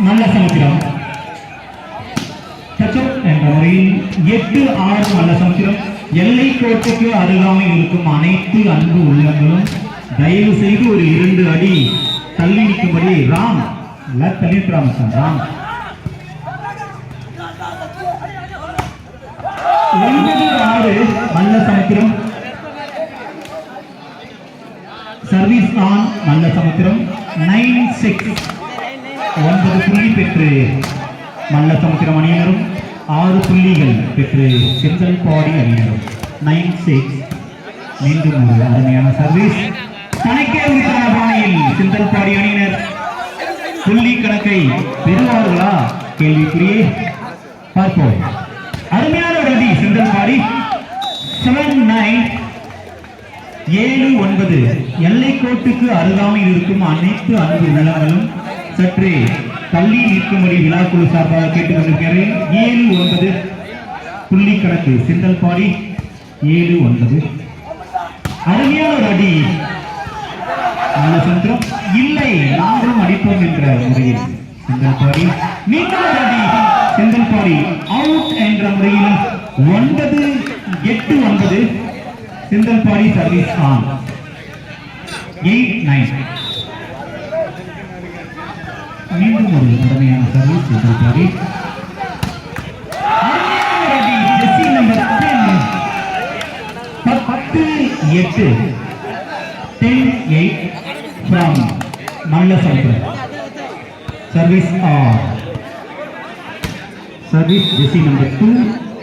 நல்ல சமுத்திரம். என்ற முறையில் 8-6 நல்ல சமுத்திரம். எல்லை கோட்டுக்கு அருகாமையில் இருக்கும் அனைத்து அன்பு உள்ளங்களும் தயவு செய்து ஒரு 2 அடி தள்ளி நிற்கும்படி. ராம் தள்ளிருக்கிறாங்க சார். ராம் 9-6 நல்ல சமுத்திரம். சர்வீஸ் ஆன் நல்ல சமுத்திரம். 9-6 9 புள்ளி பெற்று நல்ல சமுத்திரம் அணியினரும் 6 புள்ளிகள் பெற்று செந்தல் பாடி அணியினரும். 9-6 மீண்டும் ஒரு அருமையான சர்வீஸ். கணக்கே உரித்தான பாணியில் செந்தல் பாடி அணியினர் புள்ளி கணக்கை பெறுவார்களா கேள்விக்குறியே. பார்ப்போம். அருமையான ஒரு அடி செந்தல் பாடி. 7-9 7-9 எல்லை கோட்டுக்கு அருகாமையில் இருக்கும் அனைத்து அன்பு உள்ளங்களும் சற்றே தள்ளி நிற்கும்படி விழாக்குழு சார்பாக கேட்டுக்கொண்டிருக்கிறேன். 7-9 புள்ளி கணக்கு செந்தல் பாடி. 7-9 அருமையான ஒரு அடி நல்ல சமுத்திரம். இல்லை நாங்களும் அடிப்போம் என்ற முறையில் செந்தல் பாடி. மீண்டும் ஒரு அடி செந்தல் பாடி. அவுட் என்ற முறையில் 9-8-9 செந்தல் பாடி. Service on. 8-9 மீண்டும் ஒரு அருமையான சர்வீஸ் செந்தல் பாடி. Jersey number 10-8 10-8 from Nalla Samudram. Service on. Service jersey number 2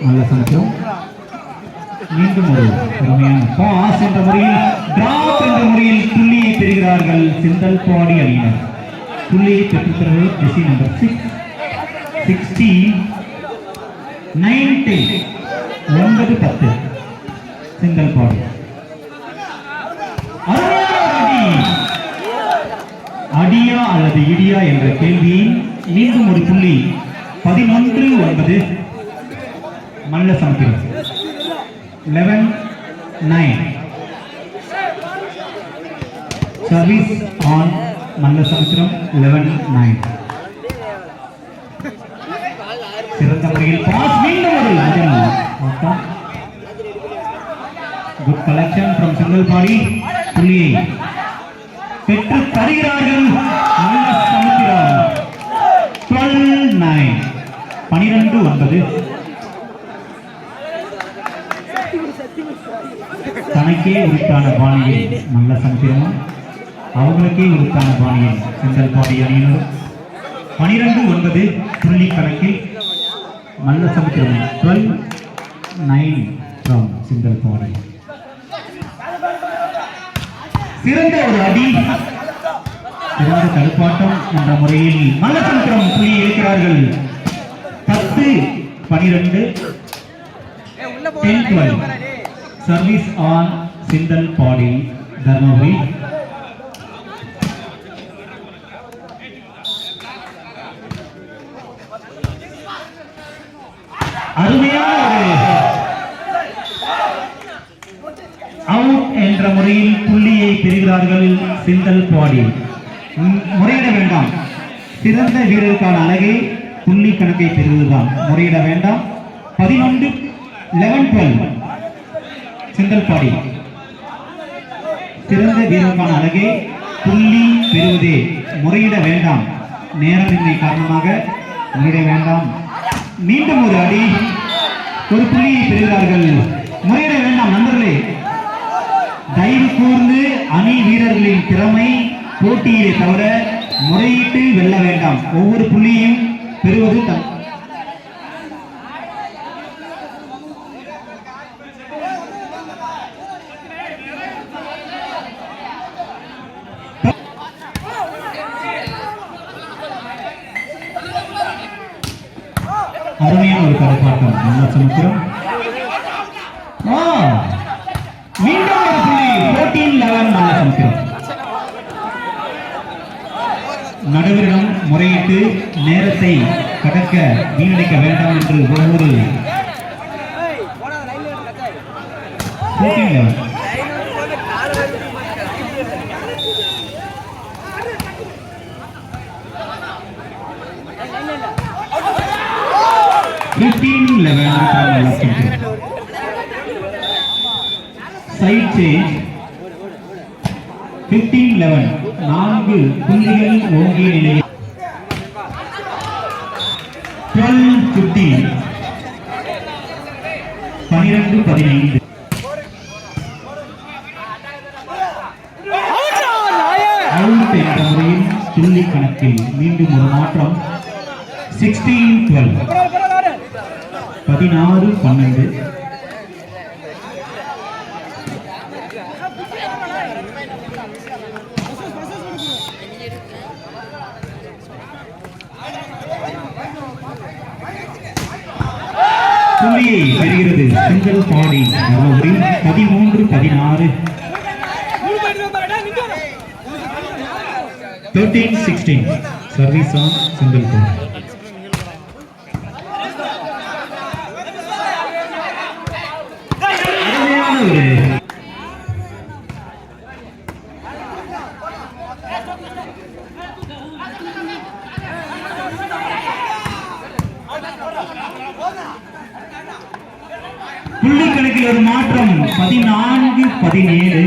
Nalla சமுத்திரம். மீண்டும் ஒரு அருமையான பாஸ் என்ற முறையில் டிராப் என்ற முறையில் புள்ளியை பெறுகிறார்கள் செந்தல் பாடி அணியினர். புள்ளியை பெற்றுத்தருவது ஜெர்சி நம்பர் 6 16-9-10 9-10 செந்தல் பாடி. அடியா அல்லது இடியா என்ற கேள்வியை மீண்டும் ஒரு புள்ளி. 11-9 நல்ல சமுத்திரம். 11-9 சர்வீஸ் ஆன் நல்ல சமுத்திரம். 11-9 சிறந்த முறையில் பாஸ். மீண்டும் ஒரு குட் கலெக்ஷன் ஃப்ரம் செந்தல் பாடி. புள்ளியை பெற்று தருகிறார்கள் நல்ல சமுத்திரம். 12-9 12-9 தனக்கே உரித்தான பாணியில் நல்ல சமுத்திரமும் அவங்களுக்கே உரித்தான பாணியில் செந்தல் பாடி அணியினரும் 12-9 புள்ளி கணக்கில் நல்ல சமுத்திரமும். 12-9 from செந்தல் பாடி. சிறந்த ஒரு அடி சிறந்த தடுப்பாட்டம் என்ற முறையில் நல்ல சமுத்திரம் புள்ளி இருக்கிறார்கள். 10-12 10-12 சர்வீஸ் ஆன் செந்தல் பாடி தர்மபுரி. அருமையான அவுட் என்ற முறையில் புள்ளியை பெறுகிறார்கள் செந்தல் பாடி. முறையிட வேண்டாம். சிறந்த வீரருக்கான அழகே புள்ளி கணக்கை பெறுவதுதான். முறையிட வேண்டாம். 11-12 செந்தல் பாடி. சிறந்த வீரருக்கான அழகே புள்ளி பெறுவதே. முறையிட வேண்டாம். நேரமின்மை காரணமாக முறையிட வேண்டாம். மீண்டும் ஒரு அடி ஒரு புள்ளியை பெறுகிறார்கள். முறையிட வேண்டாம் நண்பர்களே. தயவு கூர்ந்து அணி வீரர்களின் திறமை போட்டியிலே தவிர முறையிட்டு வெல்ல வேண்டாம். ஒவ்வொரு புள்ளியும் பெறுவது அருமையான ஒரு கருப்பாட்டம். நல்ல சமுத்திரம். மீண்டும் ஒரு புள்ளி. 14-11 நல்ல சமுத்திரம். நடுவரிடம் முறையிட்டு நேரத்தை கடக்க வீணடிக்க வேண்டாம் என்று ஒவ்வொரு 14-11 14-11 சைட் சேஞ்ச் 15-11 4 புள்ளிகள் ஓங்கிய நிலையில் 12-15 12-15 அவுட் என்ற முறையில் துள்ளி கணக்கில் மீண்டும் ஒரு மாற்றம் 16-12 16-12 புள்ளியை பெறுகிறது சிங்கிள் பாடி தர்மபுரி 13-16 13-16 சர்வீஸ் ஆன் சிங்கிள் பாடி புள்ளி கணக்கில் ஒரு மாற்றம் 14-17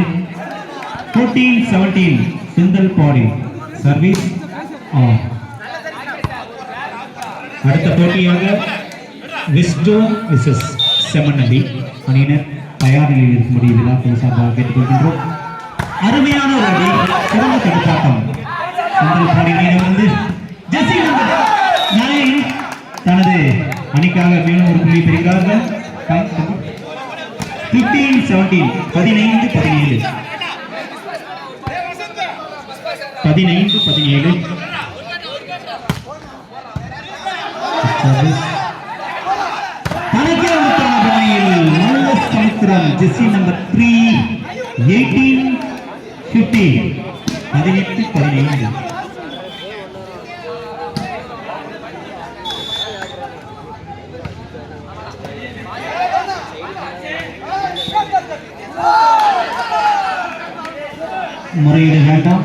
14-17 சிங்கிள் பாடி சர்வீஸ் ஆன் அடுத்த போட்டியாக விஸ்டோ விசஸ் செமநதி அணியினர் தயார் நிலையில் இருக்கும்படி விழாக்கள் சார்பாக கேட்டுக்கொள்கின்றோம். அருமையான ஒரு அடி சிறந்த தடுப்பாட்டம் சிங்கிள் பாடி அணியினர் வந்து ஜெசி நம்பர் 9 தனது அணிக்காக மேலும் ஒரு புள்ளி பெறுகிறார்கள். 15-17 15-17 15-17 நல்ல சமுத்திரம் ஜெசி நம்பர் 3 18-15 18-15 முறையீடு வேண்டாம்.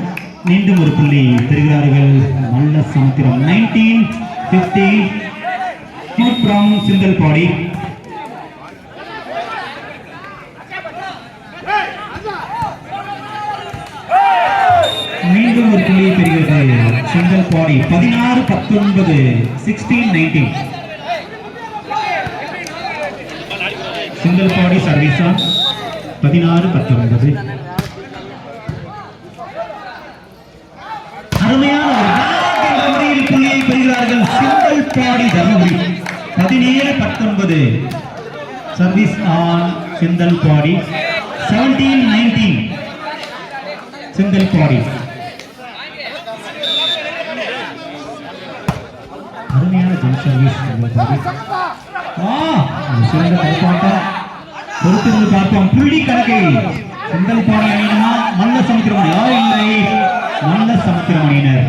மீண்டும் ஒரு புள்ளி பெறுகிறார்கள் நல்ல சமுத்திரம் 19-15 from சிங்கிள் பாடி மீண்டும் ஒரு புள்ளியை பெறுகிறது சிங்கிள் பாடி 16-19 16-19 சிங்கிள் பாடி சர்வீஸ் ஆன் 16-19 அருமையான முறையில் புள்ளியை பெறுகிறார்கள் சிங்கிள் பாடி தர்மபுரி 17-19 சர்வீஸ் ஆன் சிங்கிள் பாடி 17-19 சிங்கிள் பாடி அருமையான ஜெல் சர்வீஸ் சிறந்த கைப்பாட்டம் பொறுத்திருந்து பார்ப்போம். புள்ளி கணக்கை சிங்கிள் பாடி அணியினா நல்ல சமுத்திரம் யார் இல்லை நல்ல சமுத்திரம் அணியினர்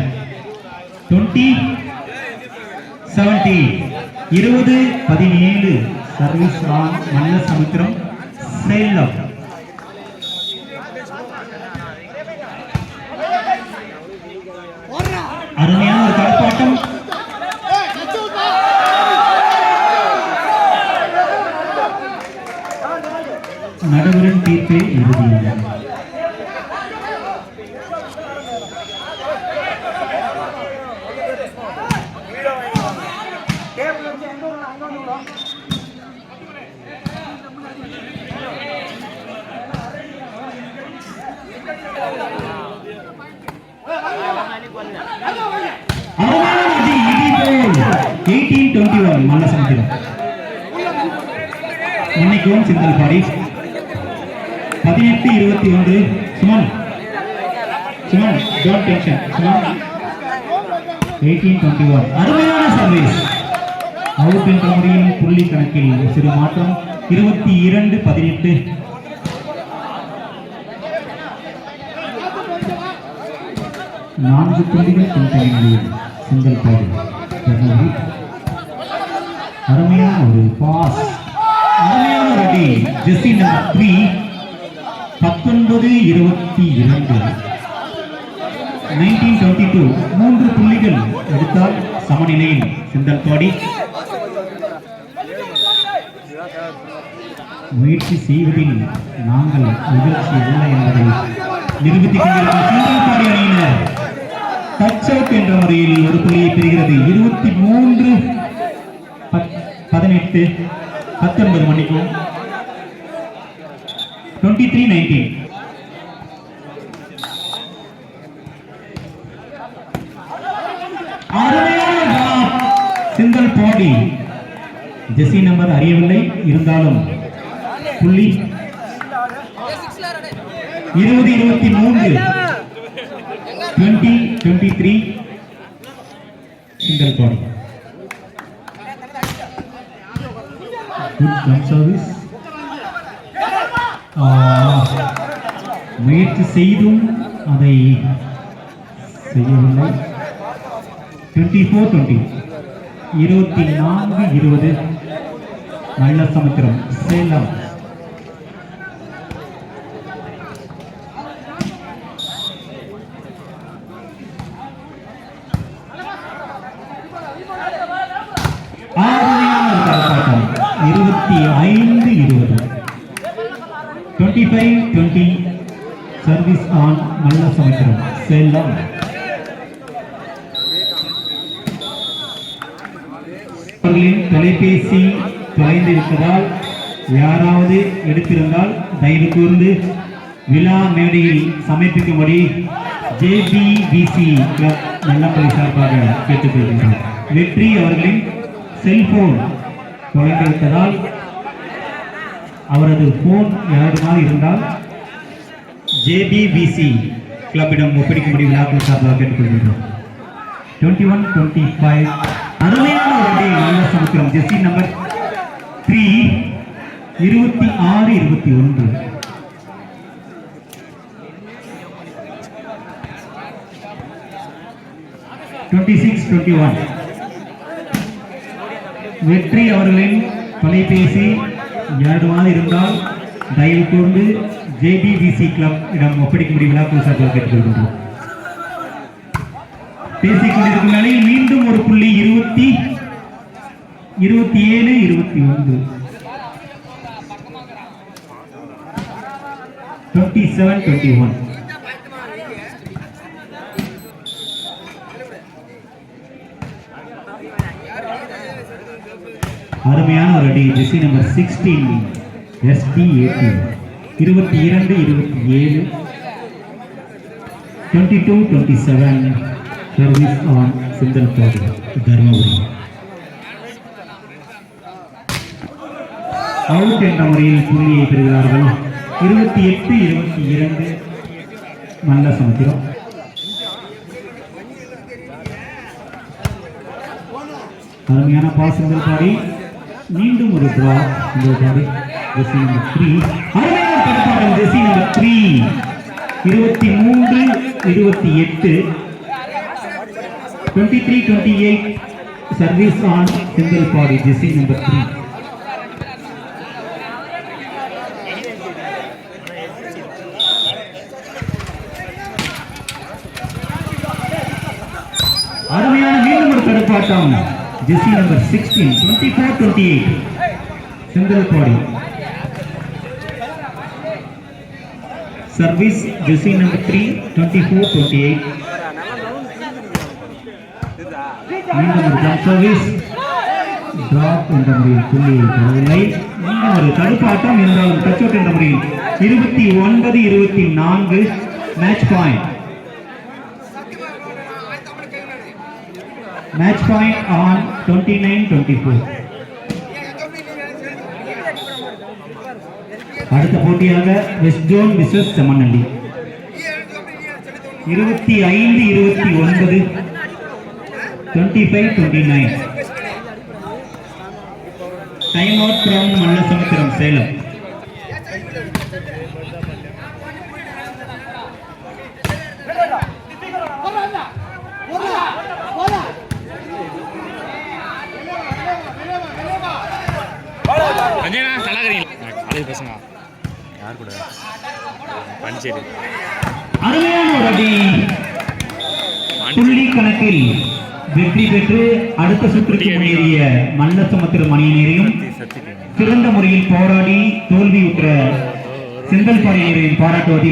20-17 20-17 சர்வீஸ் ஆன் நல்ல சமுத்திரம் சேலம் அருமையான ஒரு கைப்பாட்டம் நடுவரின் தீர்ப்பே இறுதியாக அருமையான 18-21 நல்ல சமுத்திரம் மன்னிக்கவும் single body 18-21 Suman don't tension Suman 18-21 அருமையான சர்வீஸ் அவுட் என்ற முறையில் புள்ளி கணக்கில் சிறு மாற்றம் 22-18 4 புள்ளிகள் பின்தங்கிய சிங்கிள் பாடி அருமையான ஒரு பாஸ் அருமையான ஒரு அடி ஜெசி நம்பர் 3 19-22 19-22 3 புள்ளிகள் எடுத்தால் சமநிலையில் சிங்கிள் பாடி முயற்சி செய்வதில் நாங்கள் நிகழ்ச்சி இல்லை என்பதை நிரூபித்துக் கொண்டிருக்கும் சிங்கல்பாடி அணியினர் டச் அவுட் என்ற முறையில் ஒரு புள்ளியை பெறுகிறது. 23-18 மணிக்கும் 23-19. சிங்கல்பாடி ஜெர்சி நம்பர் அறியவில்லை, இருந்தாலும் புள்ளி 20-23 20-23 சிங்கல்பாடி. சர்வீஸ் முயற்சி செய்தும் அதை செய்யவில்லை. 24-20 24-20 நல்ல சமுத்திரம் சேலம். ஆறுமையான 25-20 25-20 சர்வீஸ் ஆன் நல்ல சமுத்திரம் சேலம். தொலைபேசி தொலைந்து விட்டதால் யாராவது எடுத்திருந்தால் தயவு கூர்ந்து விழா மேடையில் சமர்ப்பிக்கும்படி JBBC கிளப் நல்லம்பள்ளி சார்பாக கேட்டுக்கொள்கின்றனர். வெற்றி அவர்களின் செல்போன் தொலைந்து விட்டதால் அவரது போன் யாருமாறு இருந்தால் JBBC கிளப்பிடம் ஒப்படைக்கும்படி விழாக்கள் சார்பாக கேட்டுக்கொள்கின்றோம். 21-25 அருமையான ஒரு அடி நல்ல சமுத்திரம் ஜெர்சி நம்பர் 3 26-21 26-21 வெற்றி அவர்களின் தொலைபேசி யாருமாறு இருந்தால் தயவு கூர்ந்து JBBC கிளப் இடம் ஒப்படைக்கும்படி விழாக்கள் சார்பாக கேட்டுக்கொள்கின்றோம். பேசிக் கொண்டிருக்கும் நிலையில் மீண்டும் ஒரு புள்ளி 27-21 27-21 அருமையான ஒரு அடி Jersey number 16 SB18 22-27 22-27 service on Singalpadi Dharmapuri. Out என்ற முறையில் புள்ளியை பெறுகிறார்கள். 28-22 நல்ல சமுத்திரம். அருமையான பாஸ் சிங்கல்பாடி. மீண்டும் ஒரு டிரா சிங்கல்பாடி ஜெர்சி நம்பர் 3 அருமையான தடுப்பாட்டம் jersey number 3 23-28 23-28 service on Singalpadi jersey number 3. அருமையான மீண்டும் ஒரு தடுப்பாட்டம் jersey number 16 24-28 Singalpadi service jersey number 3 24-28 மீண்டும் ஒரு ஜம்ப் சர்வீஸ் டிராப் என்ற முறையில் புள்ளியை பெறவில்லை. மீண்டும் ஒரு தடுப்பாட்டம் என்றாலும் டச் அவுட் என்ற முறையில் 29-24 match point. Match point on 29-24. அடுத்த போட்டியாக west zone versus Semmanalli 25-29 25-29 time out from Nalla Samudram Salem. அருமையான ஒரு அடி புள்ளி கணக்கில் வெற்றி பெற்று அடுத்த சுற்றுக்கு முன்னேறிய மல்லசமுத்திரம் அணியினரையும் சிறந்த முறையில் போராடி தோல்வியுற்ற செந்தல்பாறையினரையும் பாராட்டுவதில்